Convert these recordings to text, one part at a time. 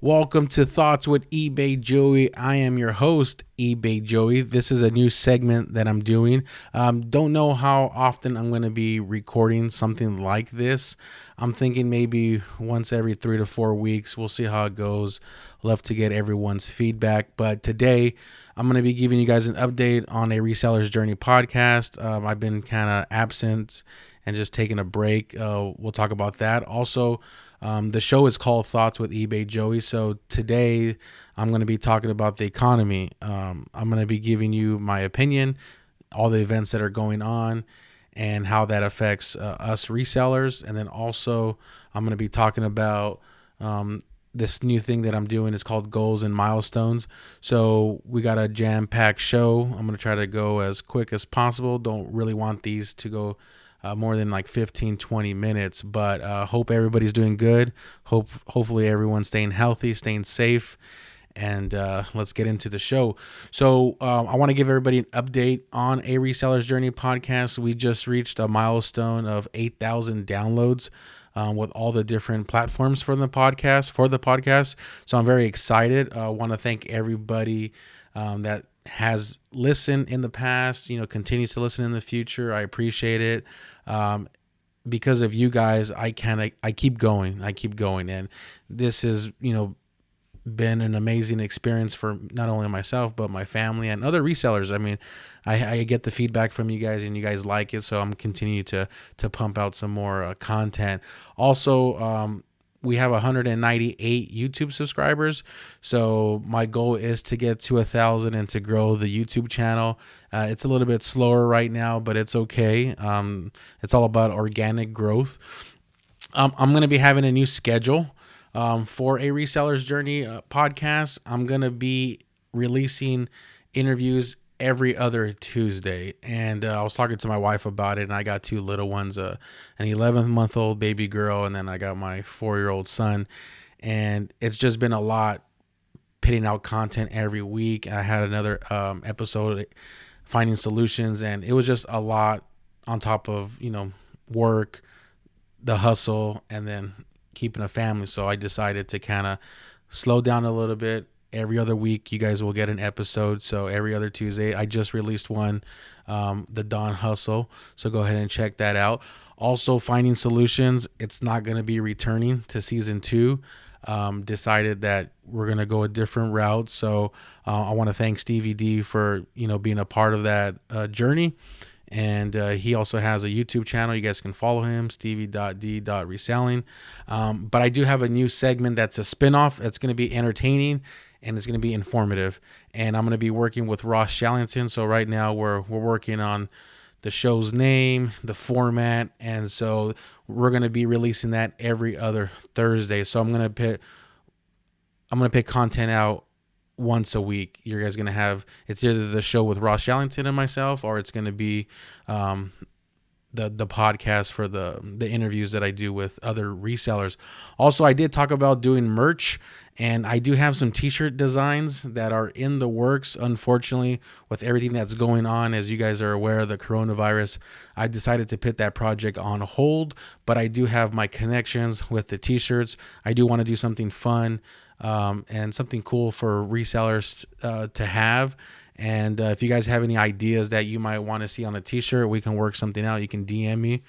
Welcome to Thoughts with ebayjoey. I am your host, ebayjoey. This is a new segment that I'm doing. Don't know how often I'm going to be recording something like this. I'm thinking maybe once every 3 to 4 weeks. We'll see how it goes. Love to get everyone's feedback. But today, I'm going to be giving you guys an update on a Resellers Journey podcast. I've been kind of absent and just taking a break. We'll talk about that. Also, the show is called Thoughts with ebayjoey. So today I'm going to be talking about the economy. I'm going to be giving you my opinion, all the events that are going on, and how that affects us resellers. And then also I'm going to be talking about this new thing that I'm doing. Is called Goals and Milestones. So we got a jam-packed show. I'm going to try to go as quick as possible. Don't really want these to go more than like 15-20 minutes, but hope everybody's doing good. Hopefully everyone's staying healthy, staying safe, and let's get into the show. So I want to give everybody an update on a Resellers Journey podcast. We just reached a milestone of 8,000 downloads with all the different platforms for the podcast. So I'm very excited. I want to thank everybody that has listened in the past, continues to listen in the future. I appreciate it. Because of you guys, I keep going. And this has, been an amazing experience for not only myself, but my family and other resellers. I mean, I get the feedback from you guys and you guys like it. So I'm continuing to pump out some more content. Also, we have 198 YouTube subscribers. So my goal is to get to 1,000 and to grow the YouTube channel. It's a little bit slower right now, but it's okay. It's all about organic growth. I'm going to be having a new schedule for a Resellers Journey podcast. I'm going to be releasing interviews every other Tuesday. And I was talking to my wife about it, and I got 2 little ones, an 11-month-old baby girl, and then I got my 4-year-old son. And it's just been a lot pitting out content every week. I had another episode, Finding Solutions, and it was just a lot on top of, work, the hustle, and then keeping a family. So I decided to kind of slow down a little bit. Every other week, you guys will get an episode. So every other Tuesday, I just released one, the Dawn Hustle. So go ahead and check that out. Also, Finding Solutions, it's not going to be returning to season 2. Decided that we're going to go a different route. So I want to thank Stevie D for, being a part of that journey. And he also has a YouTube channel. You guys can follow him, stevie.d.reselling. But I do have a new segment that's a spinoff. It's going to be entertaining and it's going to be informative. And I'm going to be working with Ross Shallington. So right now we're working on the show's name, the format. And so we're going to be releasing that every other Thursday. So I'm going to pick content out once a week. You guys going to have, it's either the show with Ross Shallington and myself, or it's going to be the podcast for the interviews that I do with other resellers. Also, I did talk about doing merch, and I do have some t-shirt designs that are in the works. Unfortunately, with everything that's going on, as you guys are aware of the coronavirus, I decided to put that project on hold, but I do have my connections with the t-shirts. I do want to do something fun and something cool for resellers to have. And if you guys have any ideas that you might want to see on a t-shirt, we can work something out. You can DM me.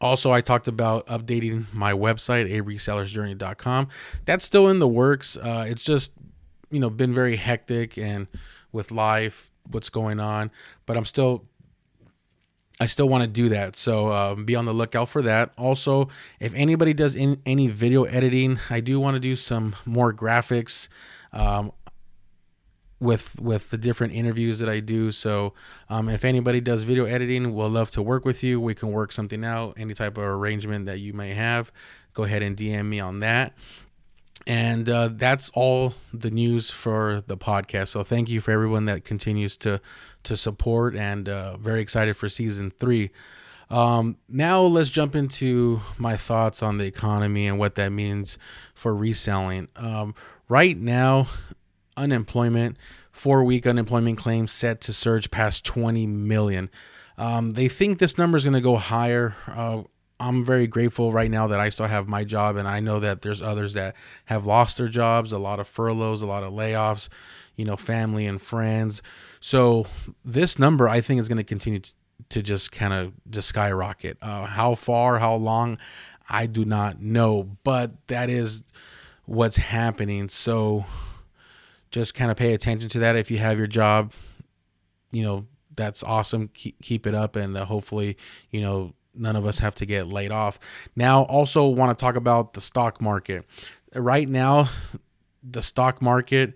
Also, I talked about updating my website, resellersjourney.com. That's still in the works. It's just, been very hectic and with life, what's going on, but I still want to do that. So be on the lookout for that. Also, if anybody does any video editing, I do want to do some more graphics with the different interviews that I do. So if anybody does video editing, we'll love to work with you. We can work something out, any type of arrangement that you may have. Go ahead and DM me on that. And that's all the news for the podcast. So thank you for everyone that continues to support, and very excited for season 3. Now let's jump into my thoughts on the economy and what that means for reselling. Right now, unemployment, 4-week unemployment claims set to surge past 20 million. They think this number is going to go higher. I'm very grateful right now that I still have my job, and I know that there's others that have lost their jobs, a lot of furloughs, a lot of layoffs, family and friends. So this number, I think, is going to continue to just kind of just skyrocket. How far, how long, I do not know, but that is what's happening. So just kind of pay attention to that. If you have your job, that's awesome. Keep it up, and hopefully, none of us have to get laid off. Now, also want to talk about the stock market. Right now, the stock market,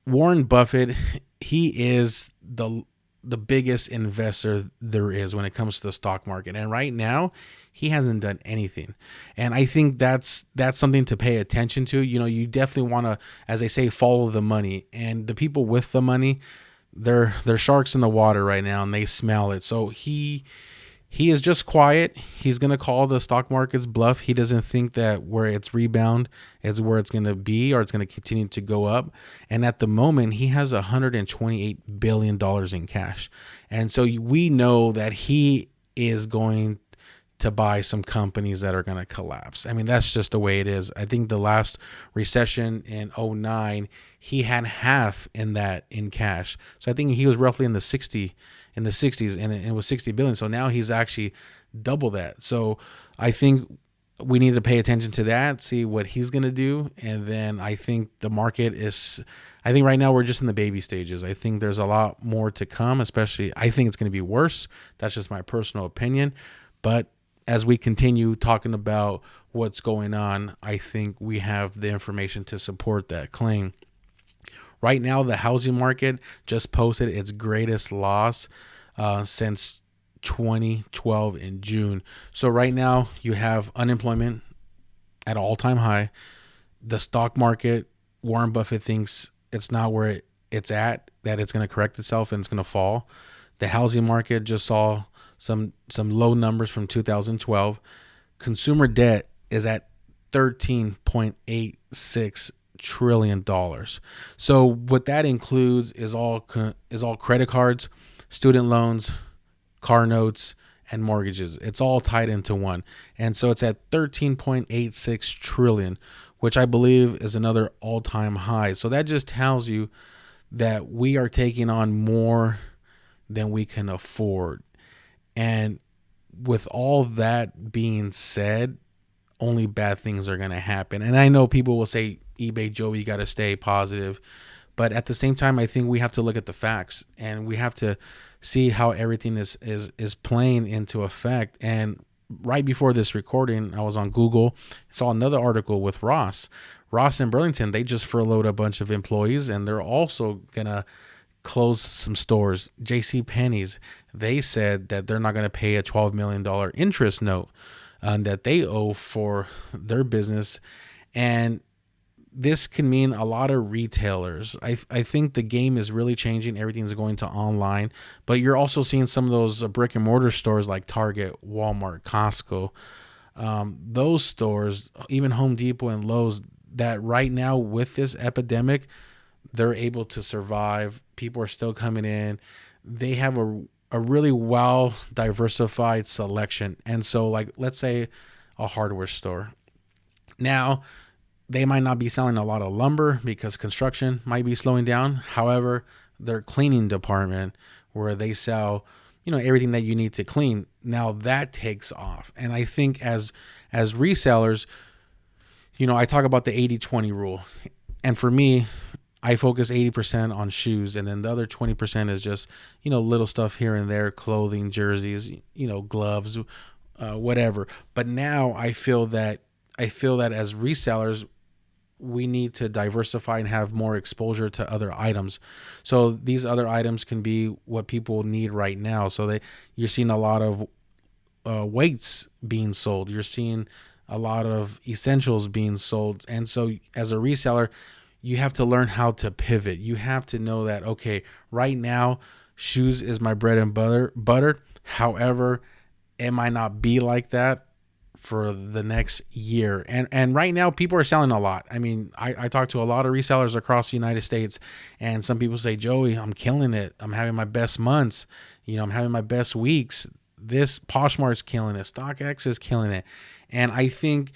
Warren Buffett, he is the biggest investor there is when it comes to the stock market. And right now, he hasn't done anything. And I think that's something to pay attention to. You definitely want to, as they say, follow the money. And the people with the money, they're sharks in the water right now, and they smell it. So he is just quiet. He's going to call the stock market's bluff. He doesn't think that where it's rebound is where it's going to be, or it's going to continue to go up. And at the moment, he has $128 billion in cash. And so we know that he is going to buy some companies that are going to collapse. I mean, that's just the way it is. I think the last recession in 2009, he had half in cash. So I think he was roughly in the 60s, and it was 60 billion. So now he's actually double that. So I think we need to pay attention to that, see what he's going to do. And then I think the market I think right now we're just in the baby stages. I think there's a lot more to come, especially I think it's going to be worse. That's just my personal opinion. But as we continue talking about what's going on, I think we have the information to support that claim. Right now, the housing market just posted its greatest loss since 2012 in June. So right now, you have unemployment at an all-time high. The stock market, Warren Buffett thinks it's not where it's at, that it's going to correct itself and it's going to fall. The housing market just saw some low numbers from 2012. Consumer debt is at $13.86 trillion. So what that includes is all credit cards, student loans, car notes, and mortgages. It's all tied into one. And so it's at 13.86 trillion, which I believe is another all-time high. So that just tells you that we are taking on more than we can afford. And with all that being said, only bad things are going to happen. And I know people will say, eBay Joey, you got to stay positive. But at the same time, I think we have to look at the facts, and we have to see how everything is playing into effect. And right before this recording, I was on Google, saw another article with Ross in Burlington. They just furloughed a bunch of employees, and they're also going to close some stores. JCPenney's, they said that they're not going to pay a $12 million interest note that they owe for their business. And this can mean a lot of retailers. I think the game is really changing. Everything's going to online, but you're also seeing some of those brick and mortar stores like Target, Walmart, Costco, those stores, even Home Depot and Lowe's, that right now with this epidemic, they're able to survive. People are still coming in. They have a really well diversified selection. And so, like, let's say a hardware store. Now, they might not be selling a lot of lumber because construction might be slowing down. However, their cleaning department, where they sell, everything that you need to clean, now that takes off. And I think as resellers, I talk about the 80-20 rule. And for me, I focus 80% on shoes, and then the other 20% is just, little stuff here and there, clothing, jerseys, gloves, whatever. But now I feel that as resellers, we need to diversify and have more exposure to other items. So these other items can be what people need right now. So you're seeing a lot of weights being sold. You're seeing a lot of essentials being sold. And so as a reseller, you have to learn how to pivot. You have to know that, okay, right now, shoes is my bread and butter. However, it might not be like that for the next year. And right now, people are selling a lot. I mean, I talk to a lot of resellers across the United States, and some people say, Joey, I'm killing it. I'm having my best months. I'm having my best weeks. this Poshmark's killing it, StockX is killing it, and I think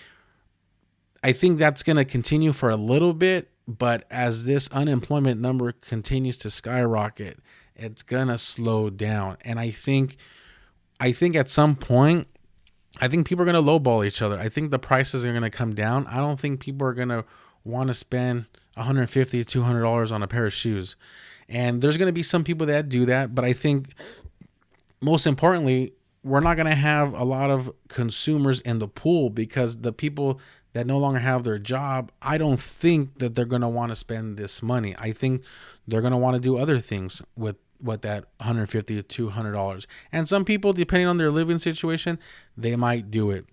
that's going to continue for a little bit. But as this unemployment number continues to skyrocket, it's gonna slow down. And I think at some point, I think people are gonna lowball each other. I think the prices are gonna come down. I don't think people are gonna want to spend $150 to $200 on a pair of shoes. And there's gonna be some people that do that, but I think most importantly, we're not gonna have a lot of consumers in the pool, because the people that no longer have their job, I don't think that they're going to want to spend this money. I think they're going to want to do other things with that $150 to $200. And some people, depending on their living situation, they might do it.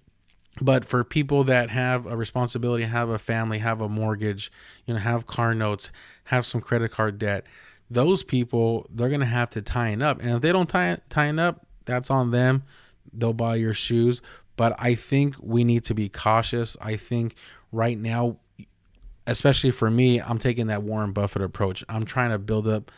But for people that have a responsibility, have a family, have a mortgage, have car notes, have some credit card debt, those people, they're going to have to tighten up. And if they don't tighten up, that's on them. They'll buy your shoes. But I think we need to be cautious. I think right now, especially for me, I'm taking that Warren Buffett approach. I'm trying to build up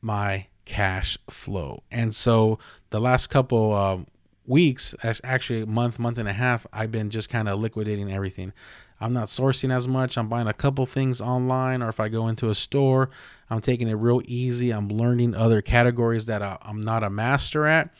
my cash flow. And so the last couple weeks, actually a month and a half, I've been just kind of liquidating everything. I'm not sourcing as much. I'm buying a couple things online, or if I go into a store, I'm taking it real easy. I'm learning other categories that I'm not a master at.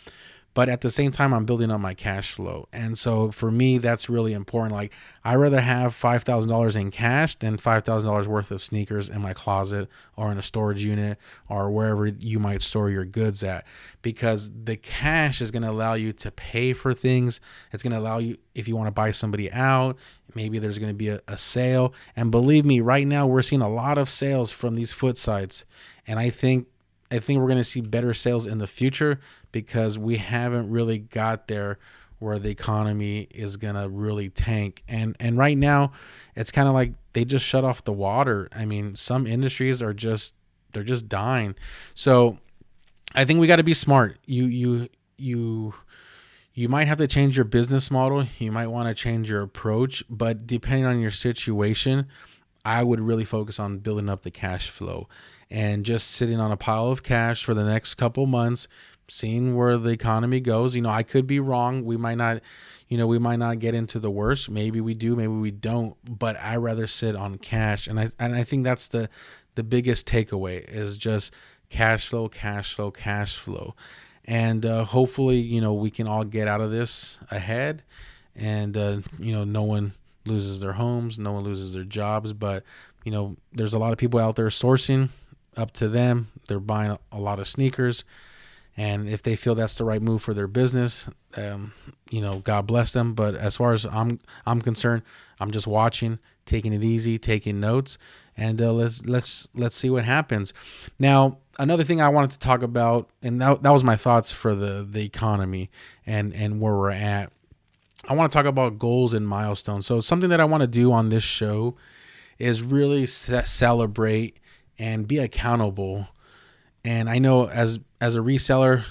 But at the same time, I'm building up my cash flow. And so for me, that's really important. Like, I'd rather have $5,000 in cash than $5,000 worth of sneakers in my closet or in a storage unit or wherever you might store your goods at, because the cash is going to allow you to pay for things. It's going to allow you, if you want to buy somebody out, maybe there's going to be a sale. And believe me, right now we're seeing a lot of sales from these foot sites. And I think we're going to see better sales in the future, because we haven't really got there where the economy is going to really tank. And right now, it's kind of like they just shut off the water. I mean, some industries they're just dying. So I think we got to be smart. You might have to change your business model. You might want to change your approach, but depending on your situation, I would really focus on building up the cash flow and just sitting on a pile of cash for the next couple months, seeing where the economy goes. I could be wrong. We might not get into the worst. Maybe we do, maybe we don't, but I rather sit on cash. And I think that's the biggest takeaway is just cash flow, cash flow, cash flow. And hopefully, we can all get out of this ahead, and no one loses their homes, no one loses their jobs, but there's a lot of people out there sourcing. Up to them. They're buying a lot of sneakers, and if they feel that's the right move for their business, God bless them. But as far as I'm concerned, I'm just watching, taking it easy, taking notes, and let's see what happens. Now, another thing I wanted to talk about, and that was my thoughts for the economy and where we're at. I want to talk about goals and milestones. So something that I want to do on this show is really celebrate and be accountable. And I know as a reseller,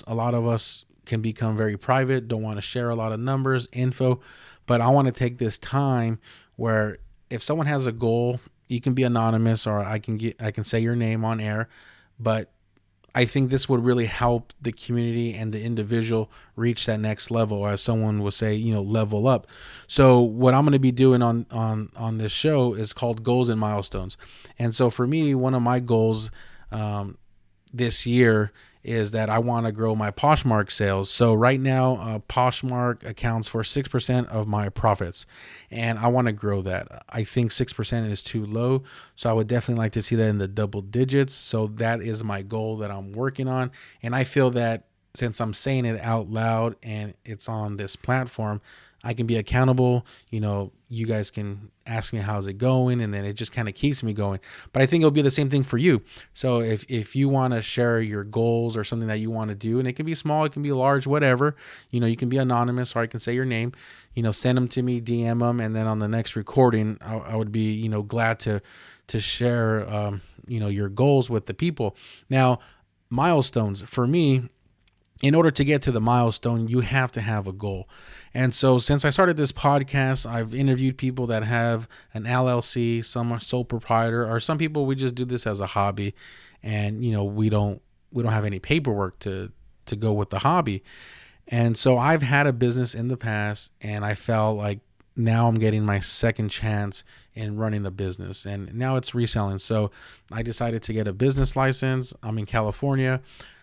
a lot of us can become very private, don't want to share a lot of numbers, info, but I want to take this time where if someone has a goal, you can be anonymous, or I can say your name on air, but I think this would really help the community and the individual reach that next level, or as someone would say, level up. So what I'm going to be doing on this show is called Goals and Milestones. And so for me, one of my goals this year is that I want to grow my Poshmark sales. So right now, Poshmark accounts for 6% of my profits, and I want to grow that. I think 6% is too low, so I would definitely like to see that in the double digits. So that is my goal that I'm working on, and I feel that since I'm saying it out loud and it's on this platform, I can be accountable. You guys can ask me how's it going, and then it just kind of keeps me going. But I think it'll be the same thing for you. So if you want to share your goals or something that you want to do, and it can be small, it can be large, whatever, you can be anonymous, or I can say your name, send them to me, DM them, and then on the next recording, I would be, glad to share, your goals with the people. Now, milestones for me. In order to get to the milestone, you have to have a goal. And so since I started this podcast, I've interviewed people that have an LLC, some are sole proprietor, or some people, we just do this as a hobby, and we don't have any paperwork to go with the hobby. And so I've had a business in the past, and I felt like now I'm getting my second chance in running a business, and now it's reselling. So I decided to get a business license. I'm in California,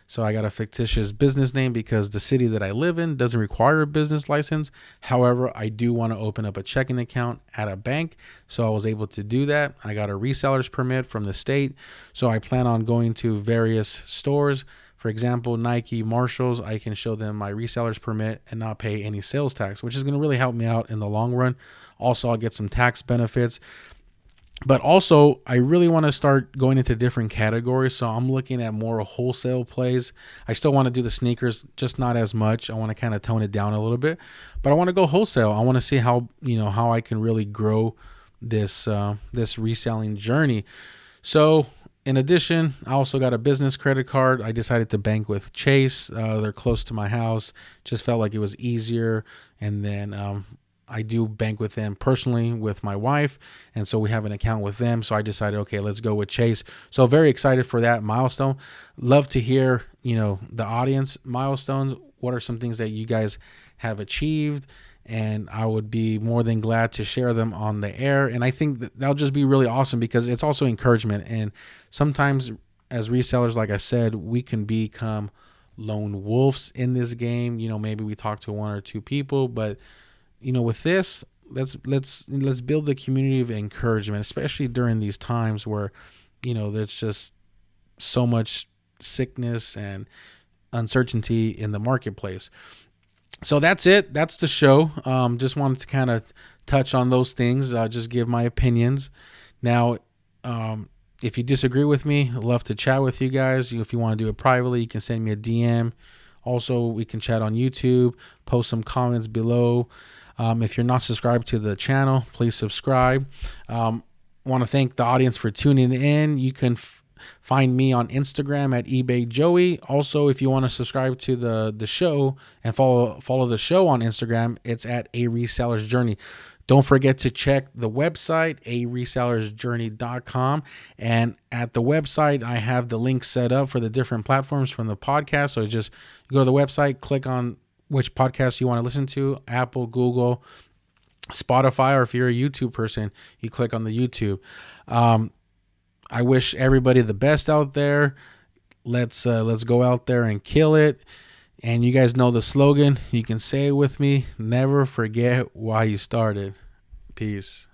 so I got a fictitious business name because the city that I live in doesn't require a business license. However, I do want to open up a checking account at a bank, so I was able to do that. I got a reseller's permit from the state, so I plan on going to various stores. For example, Nike, Marshalls, I can show them my reseller's permit and not pay any sales tax, which is going to really help me out in the long run. Also, I'll get some tax benefits. But also, I really want to start going into different categories. So I'm looking at more wholesale plays. I still want to do the sneakers, just not as much. I want to kind of tone it down a little bit. But I want to go wholesale. I want to see how I can really grow this reselling journey. So in addition, I also got a business credit card. I decided to bank with Chase. They're close to my house. Just felt like it was easier. And then I do bank with them personally with my wife. And so we have an account with them. So I decided, okay, let's go with Chase. So very excited for that milestone. Love to hear, the audience milestones. What are some things that you guys have achieved? And I would be more than glad to share them on the air. And I think that'll just be really awesome because it's also encouragement. And sometimes as resellers, like I said, we can become lone wolves in this game. Maybe we talk to one or two people, but with this, let's build the community of encouragement, especially during these times where, there's just so much sickness and uncertainty in the marketplace. So that's it. That's the show. Just wanted to kind of touch on those things, just give my opinions. Now, if you disagree with me, I'd love to chat with you guys. If you want to do it privately, you can send me a DM. Also, we can chat on YouTube, post some comments below. If you're not subscribed to the channel, please subscribe. Want to thank the audience for tuning in. You can find me on Instagram at ebayjoey. Also, if you want to subscribe to the show and follow the show on Instagram, it's at A Reseller's Journey. Don't forget to check the website, aresellersjourney.com. And at the website, I have the link set up for the different platforms from the podcast. So just go to the website, click on which podcast you want to listen to, Apple, Google, Spotify, or if you're a YouTube person, you click on the YouTube. I wish everybody the best out there. Let's go out there and kill it. And you guys know the slogan. You can say it with me. Never forget why you started. Peace.